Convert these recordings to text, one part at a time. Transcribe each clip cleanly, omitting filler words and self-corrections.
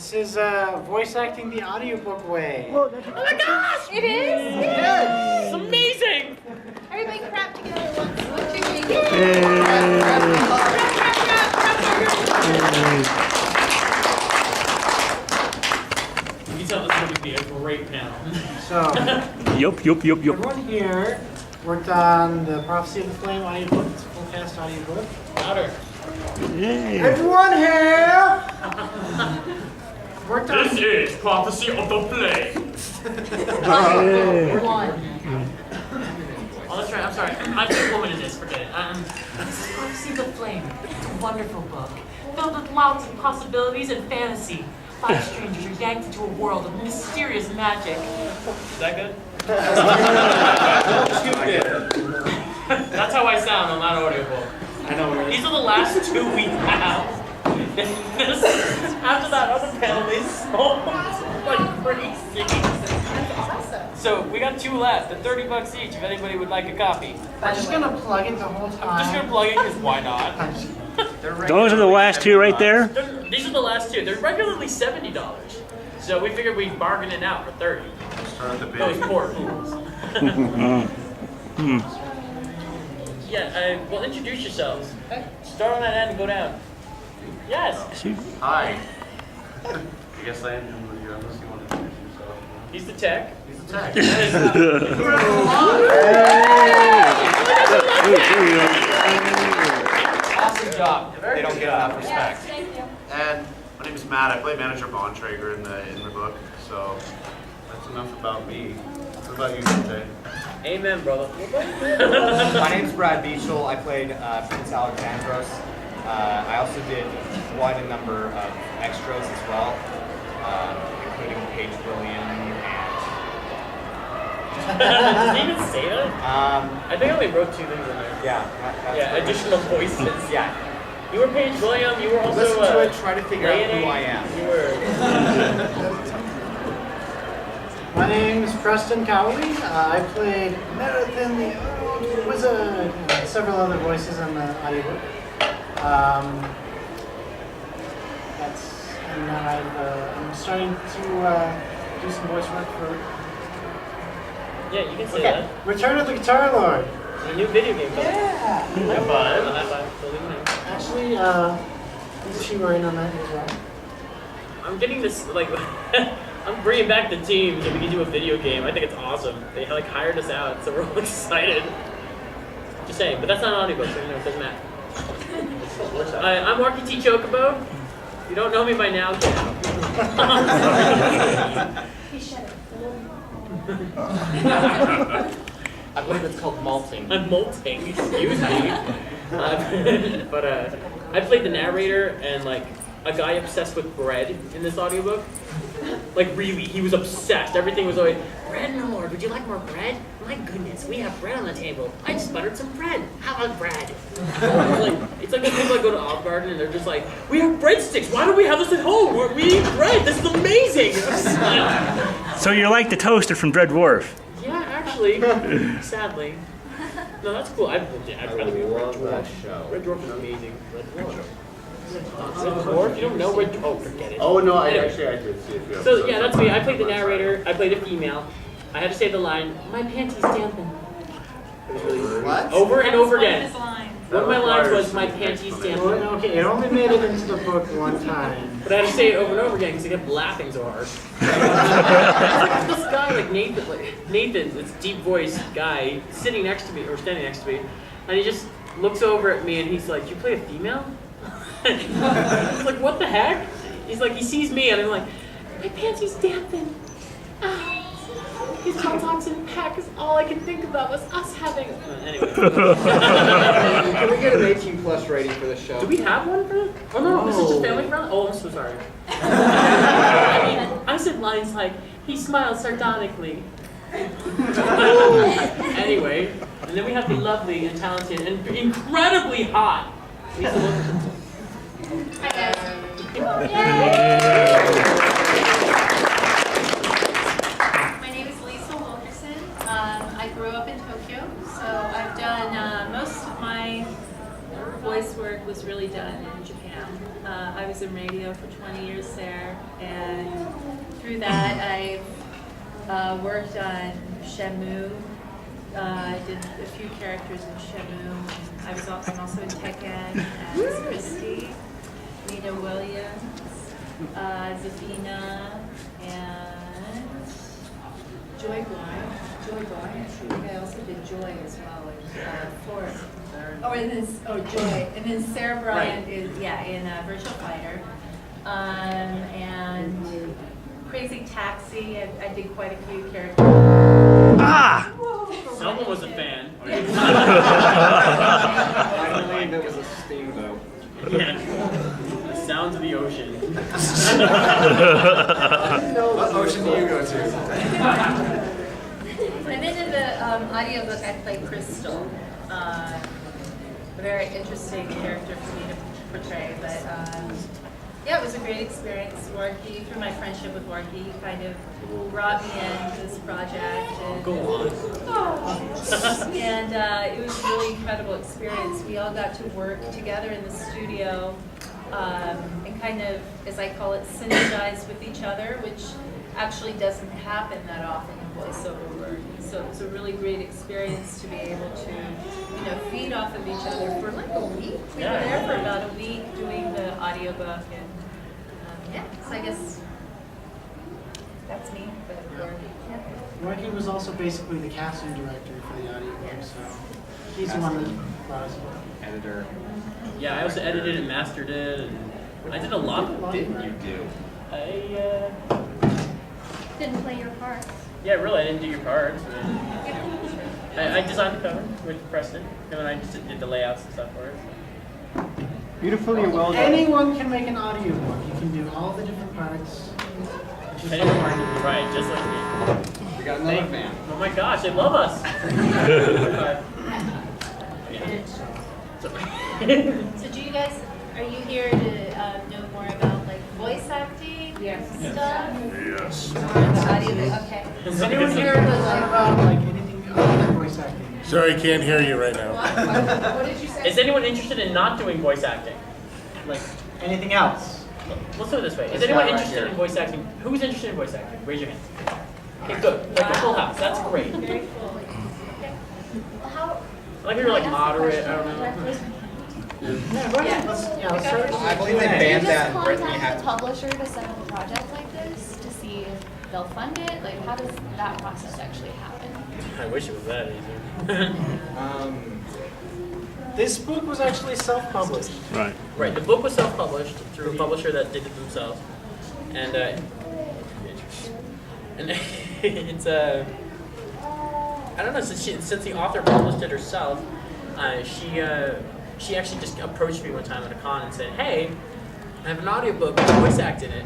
This is voice acting the audiobook way. Oh my gosh! It is? Yes! It's amazing! Everybody clap together at once. 1, 2, 3. You can tell this is going to be a great panel. So, Yup. everyone here worked on the Prophecy of the Flame audiobook. It's a full cast audiobook. Louder. Yay. Everyone here worked on. This is Prophecy of the Flame. Oh, that's right. I'm sorry. I'm just a woman in this. Forget it. Prophecy of the Flame. It's a wonderful book, filled with lots of possibilities and fantasy. 5 strangers are yanked into a world of mysterious magic. Is that good? That's how I sound on that audiobook. I know. These are the last 2 we have. After that other panel, they sold like crazy. So we got 2 left at $30 each. If anybody would like a copy, I'm just gonna plug it the whole time. I'm just gonna plug it because why not? Those are the last 2 right there. These are the last 2. They're regularly $70. So we figured we'd bargain it out for 30. Start at the Those big. poor fools. Yeah, well, introduce yourselves. Start on that end and go down. Yes. Hi. I guess I am with you unless you want to introduce yourself. He's the tech. He's a tech. Awesome job. They don't get enough respect. And my name is Matt. I play manager Bontrager in the book. So that's enough about me. What about you, Dante? Amen, brother. My name's Brad Beachel. I played Prince Alexandros. I also did quite a number of extras as well, including Paige William Does he even say that? and I think I only wrote 2 things in there. yeah. Yeah, additional voices. Yeah. You were Paige William. You were also. Listen to it. Try to figure out who I am. You were. My name is Preston Cowley. I played Marathon the Old Wizard. Several other voices in the audiobook. And I'm starting to do some voice work for Yeah, you can say that. Return of the Guitar Lord. It's a new video game. Yeah. High five. High five. Totally nice. Actually, she were in on that as well. I'm getting this like. I'm bringing back the team so we can do a video game. I think it's awesome. They like hired us out, so we're all excited. Just saying, but that's not an audiobook, so you know it doesn't matter. I'm Marky T. Chocobo. If you don't know me by now, get out. I believe it's called malting. I'm molting, excuse me. But I played the narrator and like a guy obsessed with bread in this audiobook. Like really, he was obsessed. Everything was always, bread, my lord, would you like more bread? My goodness, we have bread on the table. I just buttered some bread. How about bread? It's like when people go to Olive Garden and they're just like, we have breadsticks. Why don't we have this at home? We eat bread. This is amazing. So you're like the toaster from Dread Dwarf. Yeah, actually, sadly. No, that's cool. I'd rather be a Red Dwarf. Red Dwarf is amazing. Red Dwarf. Red Dwarf? You don't know Red Dwarf? Oh, forget it. Oh no, Anyway. I did see it. So yeah, that's me. I played the narrator. I played a female. I had to say the line, my panties dampen. It was really What? over and over again. Line. One of my lines was, my That panties requires dampen. Okay, it only made it into the book one time. But I had to say it over and over again because I kept laughing so hard. This guy, like Nathan, this deep voiced guy, sitting next to me, or standing next to me, and he just looks over at me and he's like, you play a female? I was like, what the heck? He's like, he sees me and I'm like, my panties dampen. His tall toxin pack is all I could think about was us having. Anyway. Can we get an 18+ rating for this show? Do we have one for this? Oh no, this is just family friendly. Oh, I'm so sorry. I said lines like, he smiled sardonically. Anyway, and then we have the lovely and talented and incredibly hot Lisa Wilkerson. Hi guys. My name is Lisa Wilkerson. I grew up in Tokyo, so I've done most of my voice work was really done in Japan. I was in radio for 20 years there, and through that, I've worked on Shamu. I did a few characters in Shamu. I'm also in Tekken as Christy, Nina Williams, Zafina, and Joy Boy. I also did Joy as well in Florida. Joy. And then Sarah Bryant is in Virtual Fighter. And Crazy Taxi. I did quite a few characters. Ah! Selma was a fan. I believe it was a steamboat. Yeah. The sounds of the ocean. What ocean do you go to? And then in the audiobook, I play Crystal. A very interesting character for me to portray, but yeah, it was a great experience. Warky, through my friendship with Warky, kind of brought me into this project. And, Go on. and it was a really incredible experience. We all got to work together in the studio and kind of, as I call it, synergize with each other, which actually doesn't happen that often in voiceover work. So it was a really great experience to be able to, feed off of each other for like a week. We were there for about a week doing the audiobook, and so I guess that's me. But Warky was also basically the casting director for the audiobook, so he's the one that brought us along. Editor. Yeah, I also edited and mastered it, and I did a lot. What didn't you do? I Didn't play your part. yeah, really, I didn't do your parts. I designed the cover with Preston, and then I just did the layouts and stuff for it. Beautifully and well done. Anyone can make an audiobook. You can do all the different parts. Right, just like me. We got another fan. Oh my gosh, they love us. So do you guys, are you here to know more about like voice acting stuff? Yes. Audiobook, okay. Is anyone here to learn about like anything other than voice acting? Sorry, can't hear you right now. What did you say? Is anyone interested in not doing voice acting? Like anything else? Let's do it this way. Is This anyone guy right interested here. in voice acting? Who's interested in voice acting? Raise your hand. Okay, good. Like a full house. That's great. Very cool. Okay. Well, how? I like you're like moderate. I don't know. Yeah, go ahead. Let's start. I believe they Do you banned just that in Britain. You contact have the to. publisher to set up a project like this to see if they'll fund it? Like, how does that process actually happen? I wish it was that easy. This book was actually self-published. Right. Right. The book was self-published through a publisher that did it themselves, and it's I don't know, since the author published it herself, she actually just approached me one time at a con and said, "Hey, I have an audiobook with voice act in it."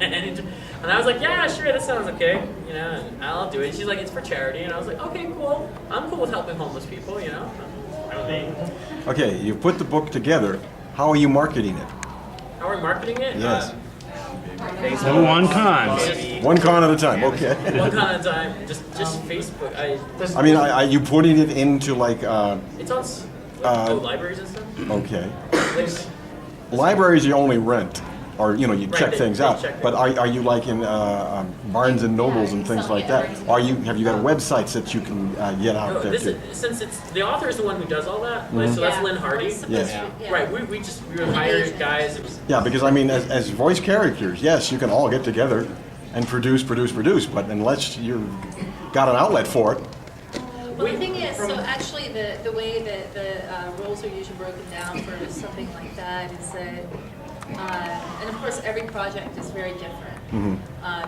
And I was like, "Yeah, sure, that sounds okay, and I'll do it." She's like, "It's for charity," and I was like, "Okay, cool. I'm cool with helping homeless people, Okay, you put the book together. How are you marketing it? How are we marketing it? Yes. Number one con. One con at a time. Okay. One con at a time, just Facebook. I mean, are you putting it into like? It's on libraries and stuff. Okay. Like, Libraries you only rent, or you Right, check they- things they out. check But things. are you like in Barnes and Nobles and things like that? Have you got websites that you can get out no, there too? since it's the author is the one who does all that, like, so that's Lynn Hardy. Yes. Right, we were hired guys. Yeah, because I mean, as voice characters, yes, you can all get together and produce, but unless you've got an outlet for it, Well, the thing is, so actually the way that the roles are usually broken down for something like that is that, and of course every project is very different.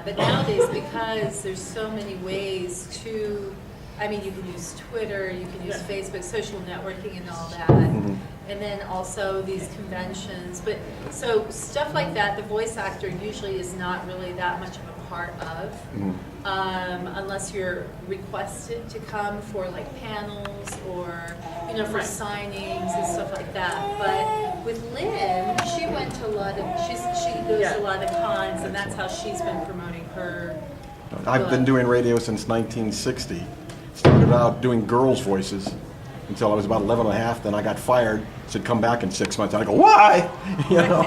But nowadays, because there's so many ways to, I mean, you can use Twitter, you can use Facebook, social networking and all that. And then also these conventions. But so stuff like that, the voice actor usually is not really that much of a part of. Unless you're requested to come for like panels or for signings and stuff like that. But with Lynn, she went to a lot of she goes to a lot of cons, and that's how she's been promoting her. I've been doing radio since 1960. Started out doing girls' voices, until I was about 11 and a half. Then I got fired, said come back in 6 months. And I go, why? You know?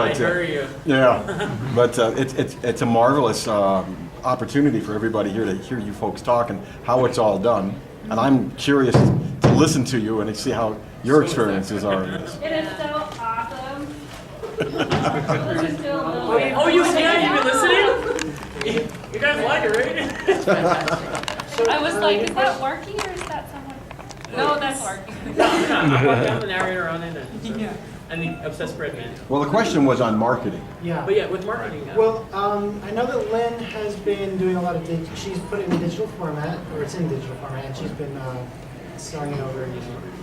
I hear you. Yeah, but it's a marvelous opportunity for everybody here to hear you folks talk and how it's all done. And I'm curious to listen to you and see how your experiences are in this. It is so awesome. Oh, you can? You've been listening? You guys like it, right? I was like, is that Marky or is that someone? No, that's Marky. I'm the narrator on it. And the obsessed bread man. Well, the question was on marketing. Yeah. But yeah, with marketing. Well, I know that Lynn has been doing a lot of she's put it in digital format, or it's in digital format, and she's been selling it over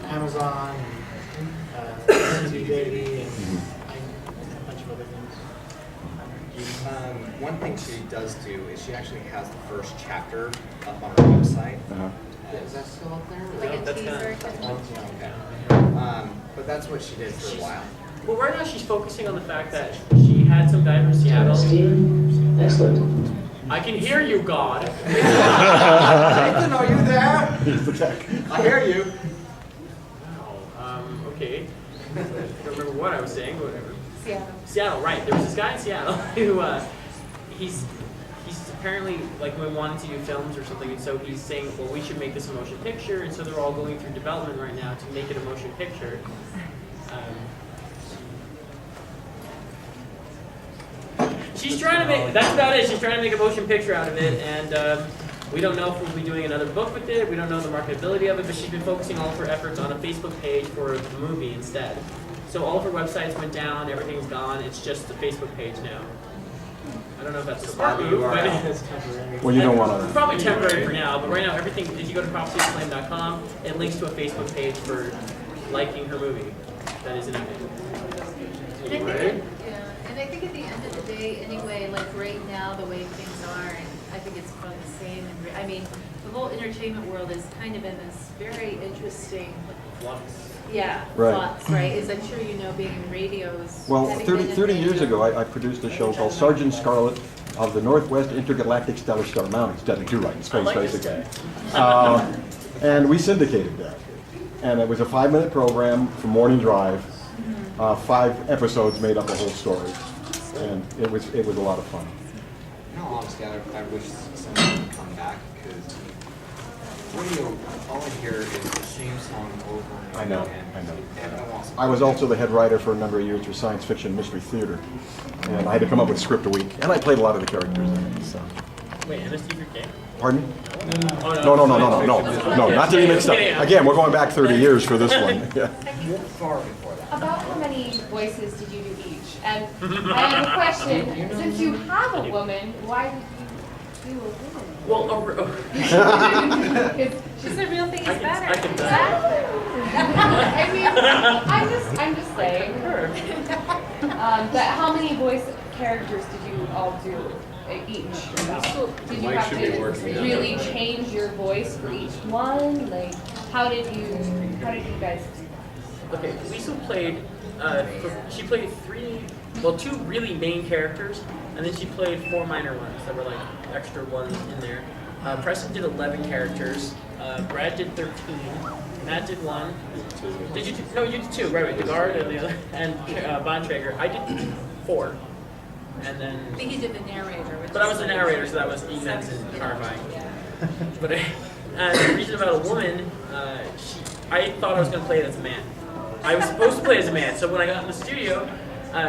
Amazon, and CD Baby, and a bunch of other things. One thing she does do is she actually has the first chapter up on her website. Is that still up there? Like a That's teaser. Okay. But that's what she did for a while. Well, right now she's focusing on the fact that she had some guy from Seattle. Excellent. I can hear you, God. Nathan, are you there? Here's the tech. I hear you. Wow. Okay. I don't remember what I was saying, but whatever. Seattle. Right. There was this guy in Seattle who he's apparently like we wanted to do films or something, and so he's saying, well, we should make this a motion picture, and so they're all going through development right now to make it a motion picture. She's trying to make, that's about it, she's trying to make a motion picture out of it, and we don't know if we'll be doing another book with it, we don't know the marketability of it, but she's been focusing all of her efforts on a Facebook page for the movie instead. So all of her websites went down, everything's gone, it's just the Facebook page now. I don't know if that's a smart move, but Well, you don't want to. probably temporary for now, but right now everything, if you go to prophecyoflame.com, it links to a Facebook page for liking her movie that is in it. And I think at the end of the day, anyway, like right now, the way things are, and I think it's probably the same. And I mean, the whole entertainment world is kind of in this very interesting, Right. flux, right? As I'm sure you know, being in radios. Well, having 30 been in 30 years radio. ago, I produced a show called Sergeant Scarlet of the Northwest Intergalactic Stellar Star Mountains. Doesn't do right in space, basically. And we syndicated that. And it was a 5-minute program from morning drive. 5 episodes made up the whole story. And it was a lot of fun. In all honesty, I wish someone would come back because radio, all I hear is the same song over and over I know, again. I know. And I want I was also the head writer for a number of years for science fiction mystery theater. And I had to come up with a script a week. And I played a lot of the characters in it. So. Wait, MST for gay? Pardon? Oh, No, not to be mixed up. Again, we're going back 30 years for this one. Yeah. far before that. About how many voices did you do each? And I have a question. Since you have a woman, why did you do a woman? Well, She's a real thing, it's better. I can I mean, I'm just saying. But how many voice characters did you all do each? Did you have to really change your voice for each one? Like, how did you guys do that? Okay, Lisa played, she played 2 really main characters, and then she played 4 minor ones that were like extra ones in there. Preston did 11 characters, Brad did 13, Matt did 1. Did you? No, you did 2. Right, the guard and the other, and Bontrager. I did 4, and then. I think he did the narrator. But I was the narrator, so that was immense and horrifying. But the reason about a woman, I thought I was going to play it as a man. I was supposed to play as a man, so when I got in the studio,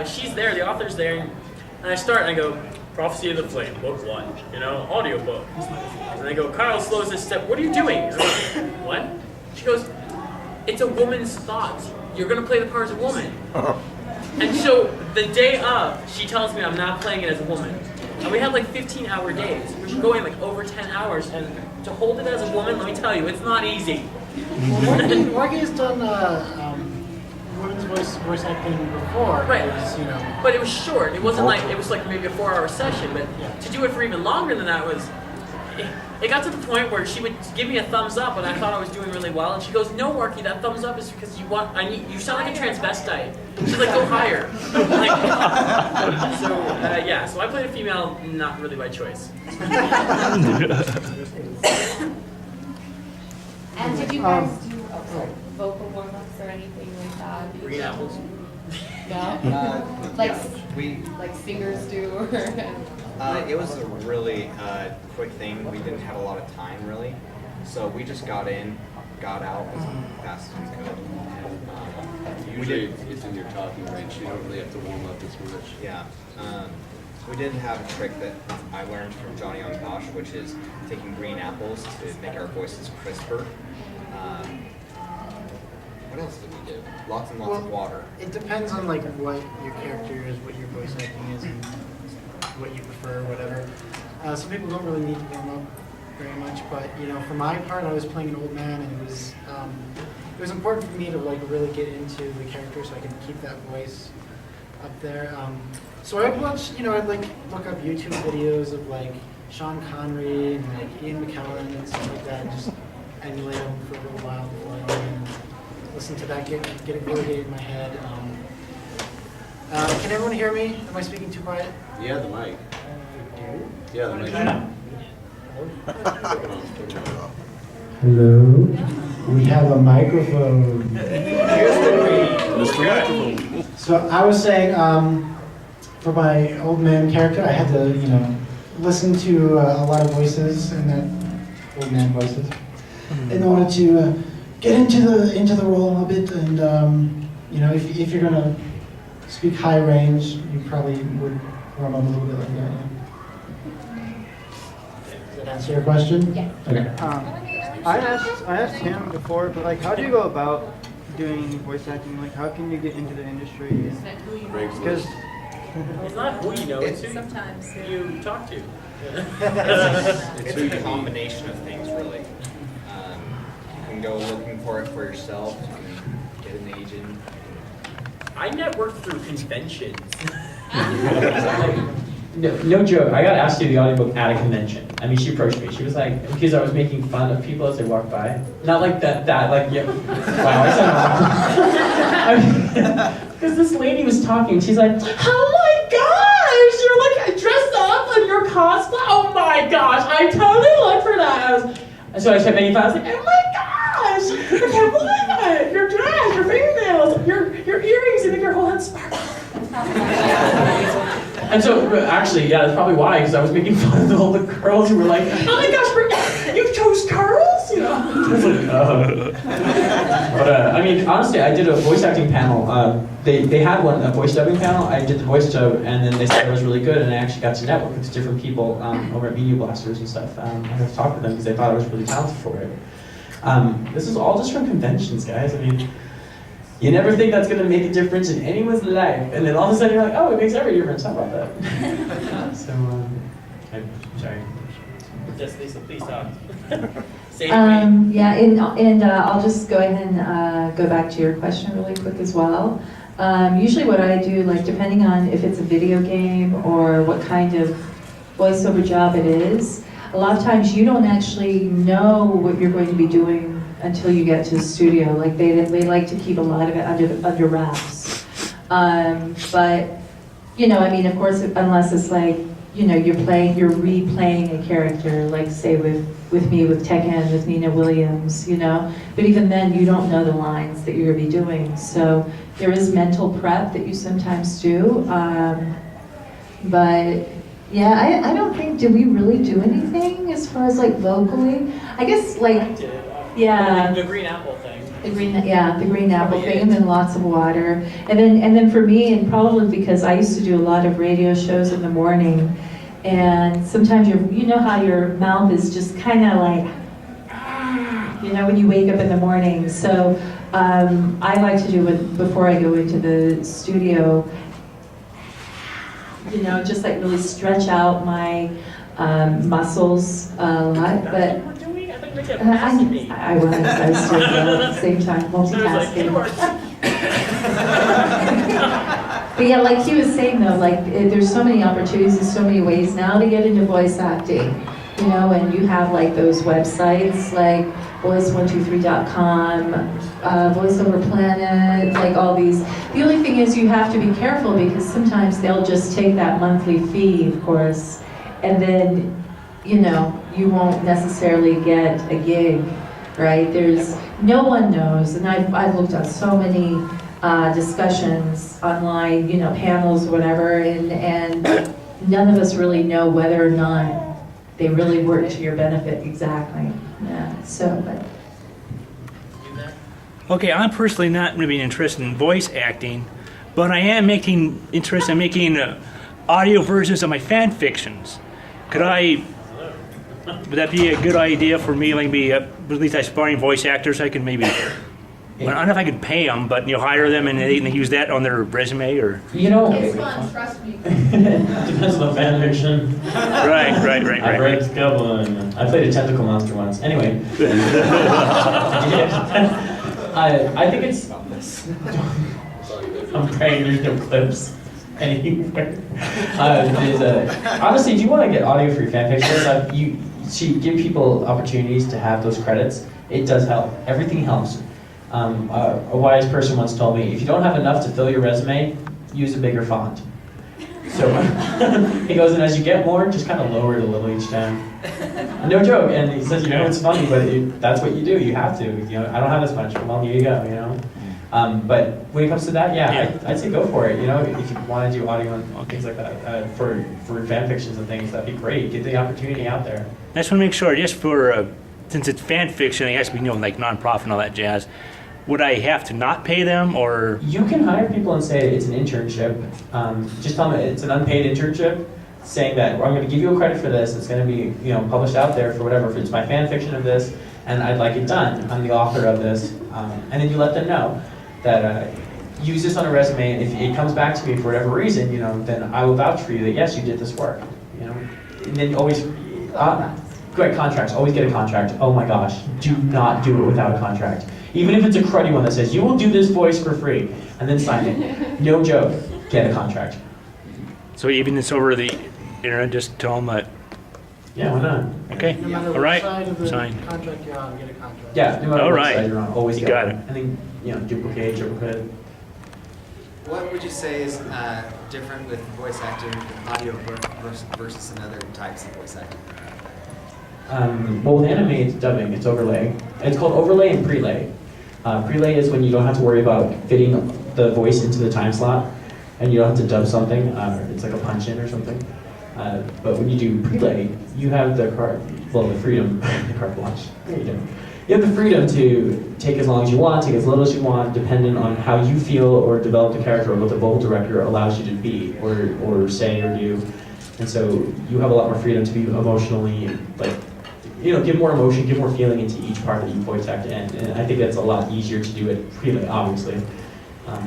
she's there, the author's there, and I start and I go, Prophecy of the Flame, book 1, audiobook. And I go, Kyle slows his step, what are you doing? And I'm like, what? She goes, it's a woman's thoughts. You're going to play the part as a woman. And so the day of, she tells me I'm not playing it as a woman. And we had like 15-hour days. We were going like over 10 hours, and to hold it as a woman, let me tell you, it's not easy. Well, Morgan has done women's voice acting before. Right. But it was short. It wasn't like, it was like maybe a 4-hour session, but to do it for even longer than that was, it got to the point where she would give me a thumbs up and I thought I was doing really well, and she goes, no, Marky, that thumbs up is because you sound like a transvestite. She's like, go higher. So I played a female, not really by choice. And did you guys do vocal warm-ups or anything like that? Green apples. No? Like, like singers do? Or It was a really quick thing. We didn't have a lot of time, really. So we just got in, got out as fast as we could. Usually it's in your talking range. You don't really have to warm up as much. Yeah. We did have a trick that I learned from Johnny on Tosh, which is taking green apples to make our voices crisper. What else did we do? Lots and lots of water. It depends on like what your character is, what your voice acting is, and what you prefer, whatever. Some people don't really need to warm up very much, but you know, for my part, I was playing an old man, and it was important for me to like really get into the character so I could keep that voice up there. So I would watch, you know, I'd like look up YouTube videos of like Sean Connery and like Ian McKellen and stuff like that, and just emulate them for a little while before I go in and listen to that, get it really in my head. Can everyone hear me? Am I speaking too quiet? Yeah, the mic. Yeah, the mic. Hello? We have a microphone. So I was saying, for my old man character, I had to, you know, listen to a lot of voices and that old man voices in order to get into the role a bit. And you know, if you're gonna speak high range, you probably would warm up a little bit like that. Yeah. Does that answer your question? Yeah. Okay. I asked him before, but like, how do you go about doing voice acting? Like, how can you get into the industry? Because It's not who you know, it's who Sometimes. you talk to. It's a combination of things, really. You can go looking for it for yourself. You can get an agent. I networked through conventions. No joke. I got asked to do the audiobook at a convention. I mean, she approached me. She was like, because I was making fun of people as they walked by. Not like that, like, yeah. Wow, I said because this lady was talking. She's like, oh my gosh, you're like dressed up in your cosplay. Oh my gosh, I totally look for that. And so I started making fun. I was like, oh my gosh, I can't believe it. Your dress, your fingernails, your earrings, you make your whole head sparkle. And so, actually, yeah, that's probably why, because I was making fun of all the girls who were like, oh my gosh, you chose curls? You know? I was like, oh. But, I mean, honestly, I did a voice acting panel. They had a voice dubbing panel. I did the voice dub, and then they said it was really good, and I actually got to network with different people over at Media Blasters and stuff. I got to talk with them because they thought I was really talented for it. This is all just from conventions, guys. I mean, you never think that's going to make a difference in anyone's life, and then all of a sudden you're like, oh, it makes every difference. How about that? So, I'm sorry. Just Lisa, please talk. Yeah, and I'll just go ahead and go back to your question really quick as well. Usually what I do, like depending on if it's a video game or what kind of voiceover job it is, a lot of times you don't actually know what you're going to be doing until you get to the studio. Like they like to keep a lot of it under wraps. But you know, I mean, of course, unless it's like, you know, you're replaying a character, like say with me, with Tekken, with Nina Williams, you know. But even then, you don't know the lines that you're gonna be doing. So there is mental prep that you sometimes do. But yeah, I don't think, did we really do anything as far as like vocally? I guess like, yeah. The green apple thing. The green apple thing, and then lots of water. And then for me, and probably because I used to do a lot of radio shows in the morning, and sometimes you know how your mouth is just kind of like, you know, when you wake up in the morning. So I like to do it before I go into the studio, you know, just like really stretch out my muscles a lot. But I was doing at the same time, multitasking. But yeah, like he was saying though, like there's so many opportunities, there's so many ways now to get into voice acting, you know, and you have like those websites like voice123.com, Voiceover Planet, like all these. The only thing is you have to be careful because sometimes they'll just take that monthly fee, of course, and then, you know, you won't necessarily get a gig. right? There's, no one knows, and I've looked at so many discussions online, you know, panels, whatever, and none of us really know whether or not they really work to your benefit exactly. Yeah, so, but. Okay, I'm personally not really interested in voice acting, but I am interested in making audio versions of my fan fictions. Would that be a good idea for me? Like, at least aspiring voice actors, I could maybe. Well, I don't know if I could pay them, but hire them and they use that on their resume or. It's fun, trust me. Depends on the fan fiction. Right. I break a couple and I played a tentacle monster once. Anyway. I think it's. I'm praying there's no clips anywhere. Honestly, if you want to get audio for your fanfiction, you give people opportunities to have those credits. It does help. Everything helps. A wise person once told me, if you don't have enough to fill your resume, use a bigger font. So he goes, and as you get more, just kind of lower it a little each time. No joke. And he says, it's funny, but that's what you do. You have to. I don't have this much. Well, here you go. But when it comes to that, I'd say go for it. If you want to do audio and things like that for fan fictions and things, that'd be great. Get the opportunity out there. I just want to make sure, just for since it's fan fiction, it has to be like nonprofit and all that jazz. Would I have to not pay them, or? You can hire people and say it's an internship. Just tell them it's an unpaid internship, saying that I'm going to give you a credit for this. It's going to be published out there for whatever. If it's my fan fiction of this, and I'd like it done. I'm the author of this, and then you let them know that use this on a resume. And if it comes back to me for whatever reason, then I will vouch for you that yes, you did this work. And then always. Great contracts. Always get a contract. Oh my gosh, do not do it without a contract. Even if it's a cruddy one that says, you will do this voice for free, and then sign it. No joke, get a contract. So even it's over the internet, just tell them that? Yeah, why not? Okay, No matter all what right, side of the sign. contract you're on, get a contract. Yeah, no matter all what right. side you're on, always you get got one. it. And then, duplicate. What would you say is different with voice acting, audiobook versus another types of voice acting? Well, with anime, it's dubbing, it's overlay. It's called overlay and prelay. Prelay is when you don't have to worry about fitting the voice into the time slot, and you don't have to dub something. It's like a punch-in or something. But when you do prelay, you have the freedom, the carte blanche. There you go. You have the freedom to take as long as you want, take as little as you want, depending on how you feel or develop the character or what the vocal director allows you to be or say or do. And so you have a lot more freedom to be emotionally, give more emotion, give more feeling into each part that you voice act in. And I think that's a lot easier to do it prelay, obviously.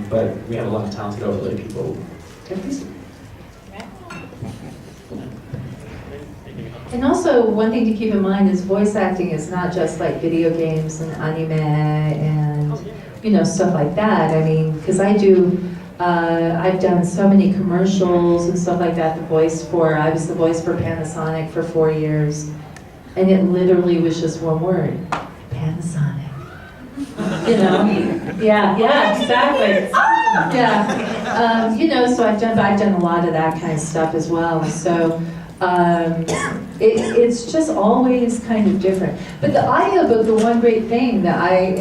But we have a lot of talented overlay people. And also, one thing to keep in mind is voice acting is not just like video games and anime and stuff like that. I mean, because I've done so many commercials and stuff like that. I was the voice for Panasonic for 4 years, and it literally was just one word: Panasonic. Yeah, exactly. Yeah, so I've done a lot of that kind of stuff as well. So. It's just always kind of different. But the audiobook, the one great thing that I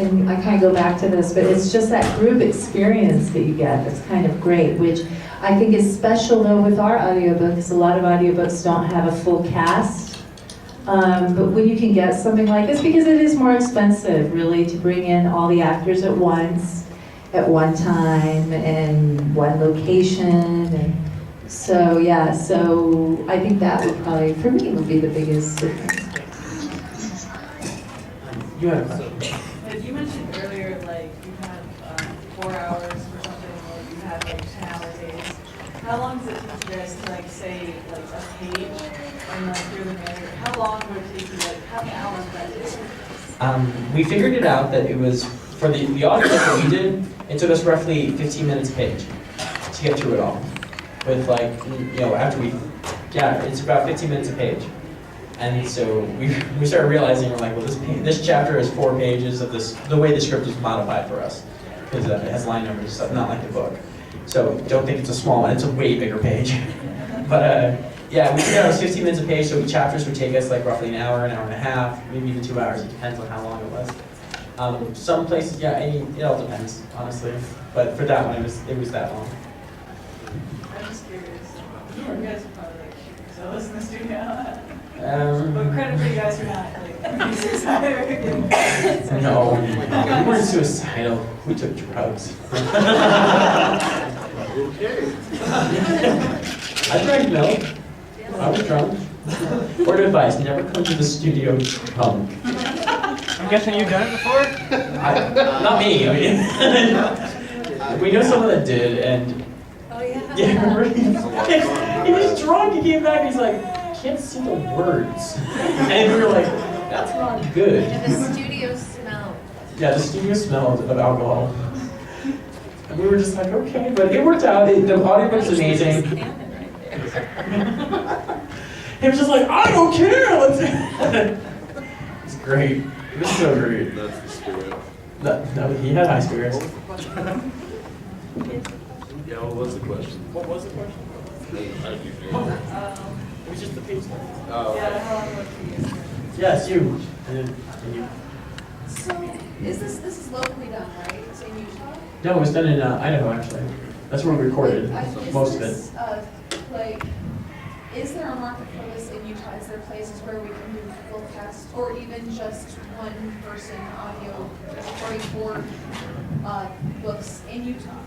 kind of go back to this, but it's just that group experience that you get that's kind of great, which I think is special though with our audiobooks. A lot of audiobooks don't have a full cast. But when you can get something like this, because it is more expensive really to bring in all the actors at once, at one time, in one location, and so I think that would probably, for me, would be the biggest difference. You had a question. You mentioned earlier, you have 4 hours or something, or you have 10-hour days. How long does it take you guys to say a page and through the manual? How long would it take you? How many hours would that take? We figured it out that it was for the audiobook that we did. It took us roughly 15 minutes a page to get through it all. With it's about 15 minutes a page. And so we started realizing, we're like, well, this chapter is 4 pages of this, the way the script is modified for us. Because it has line numbers, not like the book. So don't think it's a small one, it's a way bigger page. But Yeah, we took out 15 minutes a page, so chapters would take us like roughly an hour and a half, maybe even 2 hours. It depends on how long it was. Some places, yeah, it all depends, honestly. But for that one, it was that long. I'm just curious. You guys are probably like zealous in the studio. But credit for you guys for not like suicidal. No, we weren't suicidal. We took drugs. Okay. I drank milk. I was drunk. Word of advice, never come to the studio drunk. I'm guessing you've done it before? Not me, I mean. We know someone that did, and... Oh, yeah. Yeah, remember? He was drunk, he came back, he's like, I can't see the words. And we were like, that's not good. And the studio smelled. Yeah, the studio smelled of alcohol. And we were just like, okay, but it worked out. The audiobook's amazing. He was just like, I don't care. Let's. It's great. It was so great. That's the spirit. No, he had high spirits. Yeah, what was the question? What was the question? How did you feel? It was just the page. Oh, Yeah, how long was you? Yes, you. And you. So, is this is locally done, right? It's in Utah? No, it was done in Idaho, actually. That's where we recorded most of it. Like, is there a market for this in Utah? Is there places where we can do full cast, or even just one person audio recording for books in Utah?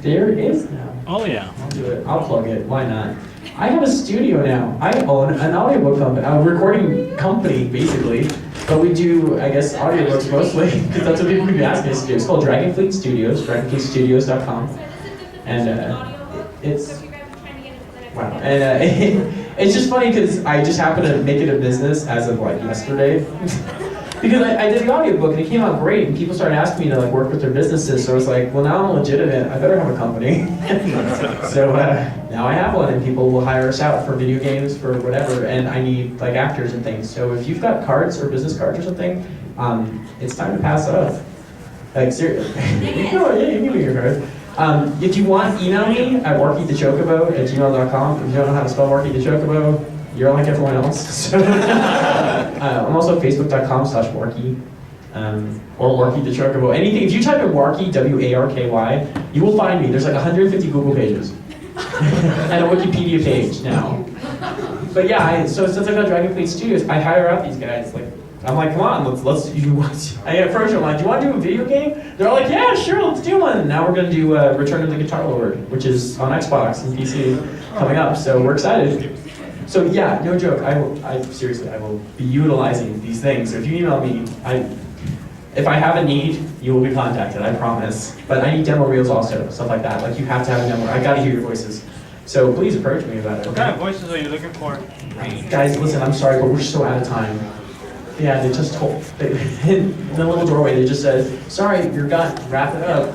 There is now. Oh yeah. I'll do it. I'll plug it. Why not? I have a studio now. I own an audiobook company, a recording company, basically. But we do, I guess, audiobooks mostly, because that's what people keep asking us to do. It's called Dragonfleet Studios, dragonfleetstudios.com. And it's... Wow. And it's just funny because I just happened to make it a business as of like yesterday. Because I did the audiobook and it came out great and people started asking me to like work with their businesses. So I was like, well now I'm legitimate, I better have a company. So now I have one and people will hire us out for video games, for whatever, and I need like actors and things. So if you've got cards or business cards or something, it's time to pass up. Like seriously, you can give me your card. If you want, email me at warkythechocobo@gmail.com. If you don't know how to spell Warky the Chocobo, you're like everyone else. So, I'm also at facebook.com/Warky, or Warky the Chocobo. Anything, if you type in Warky, W-A-R-K-Y, you will find me. There's like 150 Google pages. And a Wikipedia page now. But yeah, so since I got Dragonfleet Studios, I hire out these guys. Like, I'm like, come on, let's I approach them like, do you want to do a video game? They're all like, yeah, sure, let's do one. And now we're going to do Return of the Guitar Lord, which is on Xbox and PC coming up, so we're excited. So yeah, no joke, seriously, I will be utilizing these things. So if you email me, if I have a need, you will be contacted, I promise. But I need demo reels also, stuff like that. Like you have to have a demo, I gotta hear your voices. So please approach me about it. What kind of voices are you looking for? Guys, listen, I'm sorry, but we're so out of time. Yeah, they just told, in the little doorway, they just said, sorry, you're done, wrap it up.